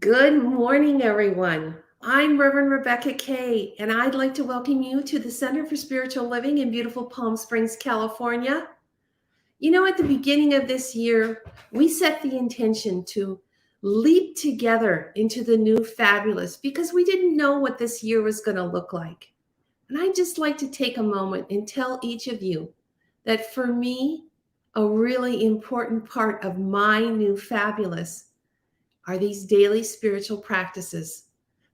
Good morning, everyone. I'm Reverend Rebecca Kay, and I'd like to welcome you to the Center for Spiritual Living in beautiful Palm Springs, California. At the beginning of this year, we set the intention to leap together into the new fabulous because we didn't know what this year was going to look like. And I'd just like to take a moment and tell each of you that for me, a really important part of my new fabulous are these daily spiritual practices.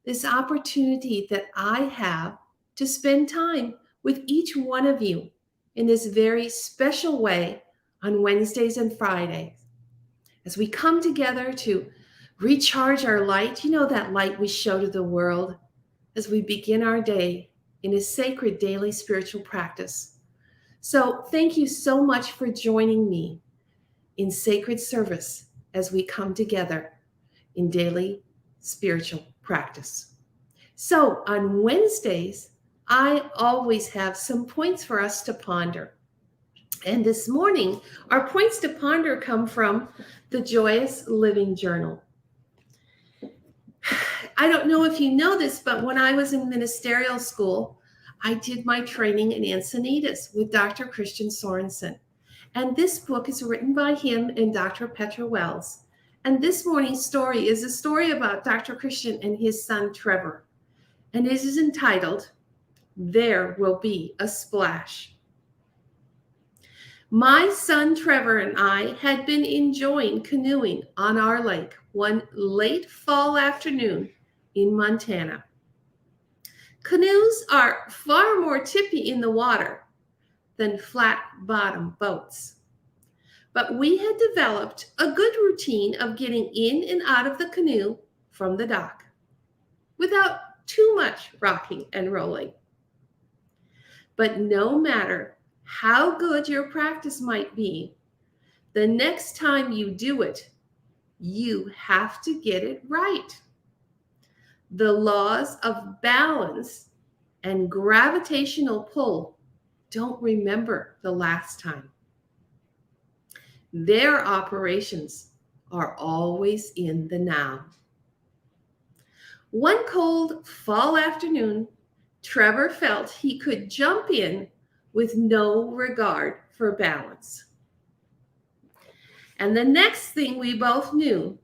This opportunity that I have to spend time with each one of you in this very special way on Wednesdays and Fridays. As we come together to recharge our light, that light we show to the world as we begin our day in a sacred daily spiritual practice. So, thank you so much for joining me in sacred service as we come together in daily spiritual practice. So on Wednesdays, I always have some points for us to ponder. And this morning, our points to ponder come from the Joyous Living Journal. I don't know if you know this, but when I was in ministerial school, I did my training in Encinitas with Dr. Christian Sorensen. And this book is written by him and Dr. Petra Wells. And this morning's story is a story about Dr. Christian and his son Trevor. And it is entitled, There Will Be a Splash. My son Trevor and I had been enjoying canoeing on our lake one late fall afternoon in Montana. Canoes are far more tippy in the water than flat-bottom boats. But we had developed a good routine of getting in and out of the canoe from the dock without too much rocking and rolling. But no matter how good your practice might be, the next time you do it, you have to get it right. The laws of balance and gravitational pull don't remember the last time. Their operations are always in the now. One cold fall afternoon, Trevor felt he could jump in with no regard for balance. And the next thing we both knew,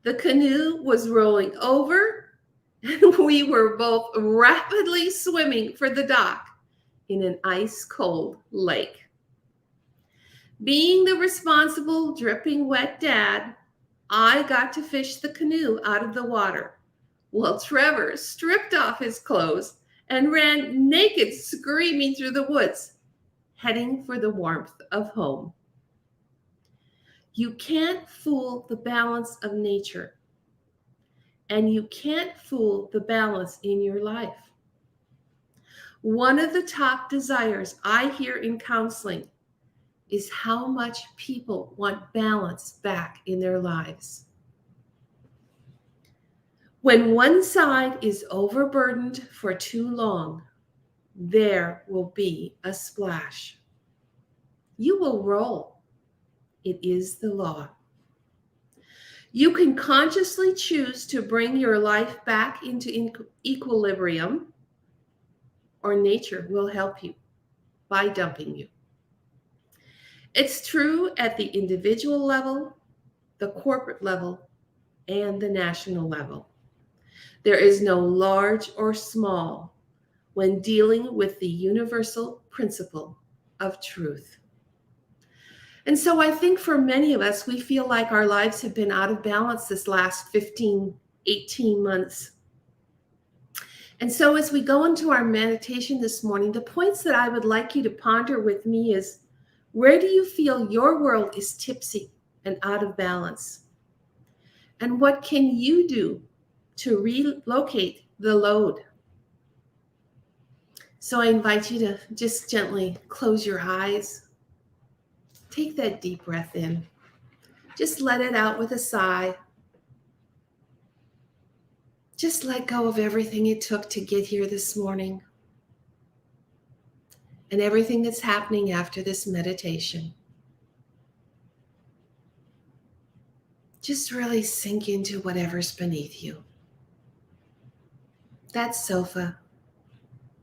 the canoe was rolling over and we were both rapidly swimming for the dock in an ice-cold lake. Being the responsible, dripping wet dad, I got to fish the canoe out of the water, while Trevor stripped off his clothes and ran naked, screaming through the woods, heading for the warmth of home. You can't fool the balance of nature, and you can't fool the balance in your life. One of the top desires I hear in counseling is how much people want balance back in their lives. When one side is overburdened for too long, there will be a splash. You will roll. It is the law. You can consciously choose to bring your life back into equilibrium, or nature will help you by dumping you. It's true at the individual level, the corporate level, and the national level. There is no large or small when dealing with the universal principle of truth. And so I think for many of us, we feel like our lives have been out of balance this last 15, 18 months. And so as we go into our meditation this morning, the points that I would like you to ponder with me is, where do you feel your world is tipsy and out of balance? And what can you do to relocate the load? So I invite you to just gently close your eyes. Take that deep breath in. Just let it out with a sigh. Just let go of everything it took to get here this morning and everything that's happening after this meditation. Just really sink into whatever's beneath you. That sofa,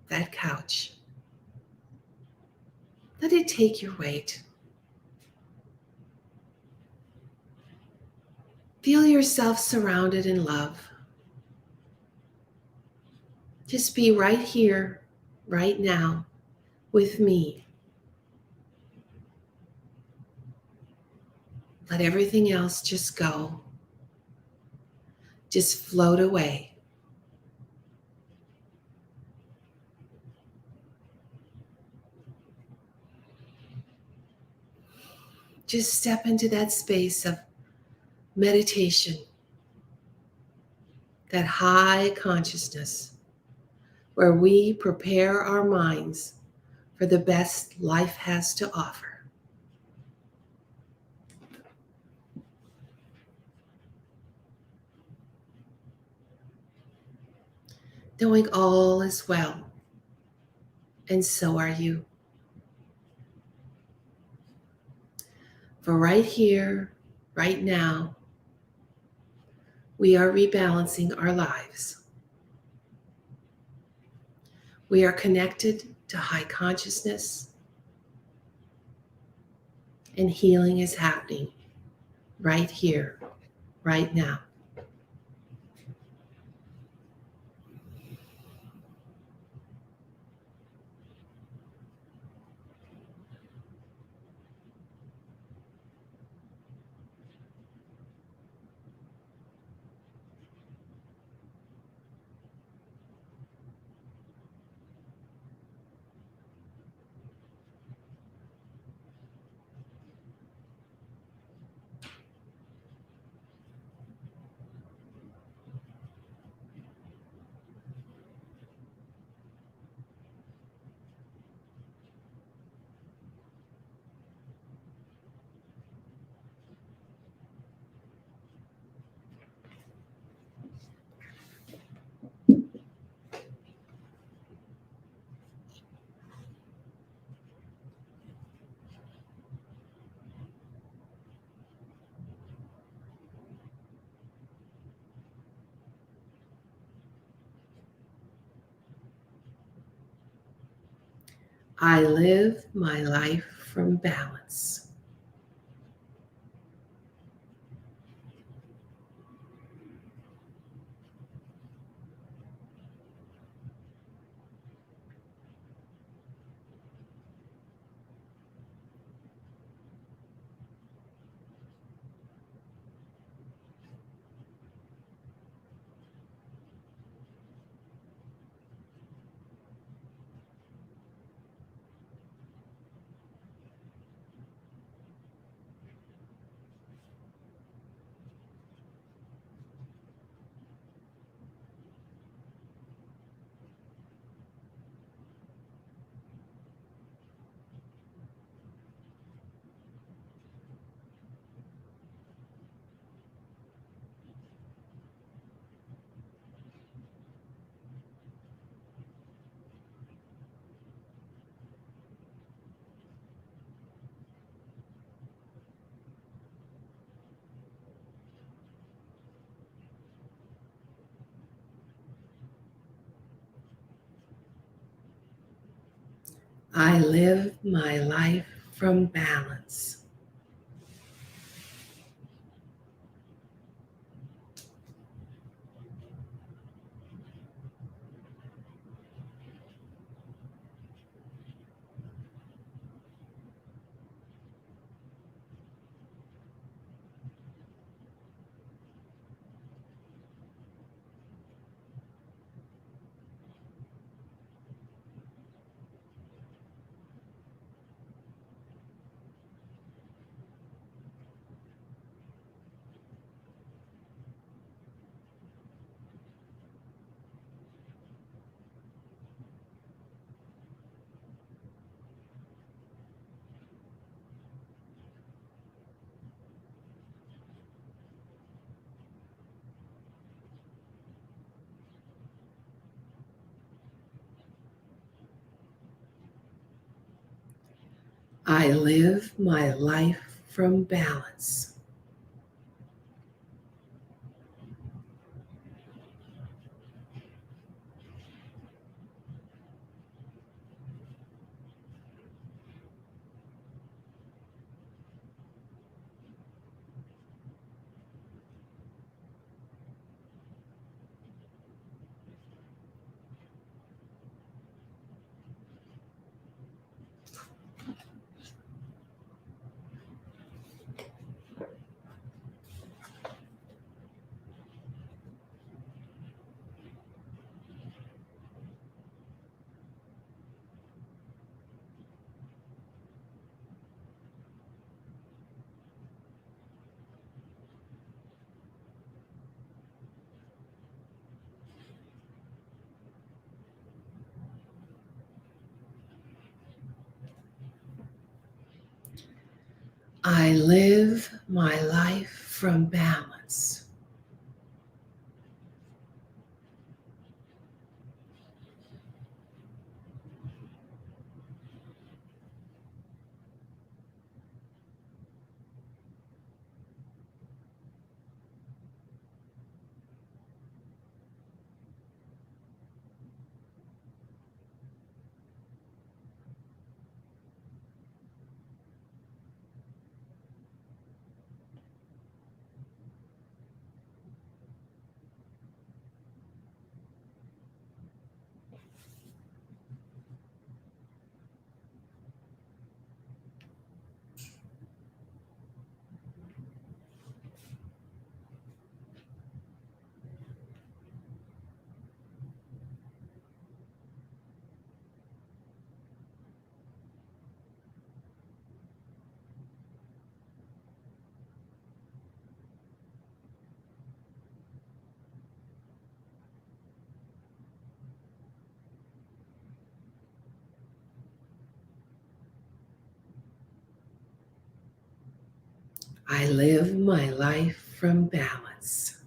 that couch. Let it take your weight. Feel yourself surrounded in love. Just be right here, right now, with me. Let everything else just go. Just float away. Just step into that space of meditation, that high consciousness where we prepare our minds for the best life has to offer. Knowing all is well, and so are you. For right here, right now, we are rebalancing our lives. We are connected to high consciousness, and healing is happening right here, right now. I live my life from balance. I live my life from balance. I live my life from balance. I live my life from balance. I live my life from balance.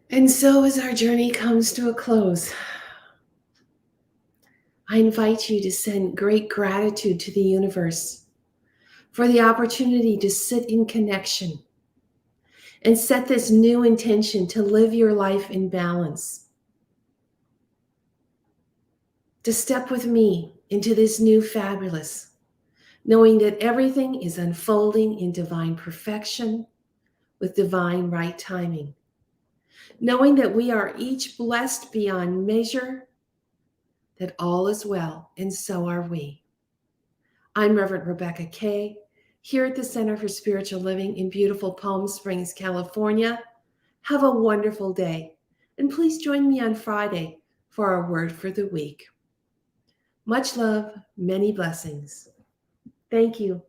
And so, as our journey comes to a close, I invite you to send great gratitude to the universe for the opportunity to sit in connection and set this new intention to live your life in balance, to step with me into this new fabulous, knowing that everything is unfolding in divine perfection with divine right timing, knowing that we are each blessed beyond measure, that all is well, and so are we. I'm Reverend Rebecca Kay, here at the Center for Spiritual Living in beautiful Palm Springs, California. Have a wonderful day, and please join me on Friday for our word for the week. Much love, many blessings. Thank you.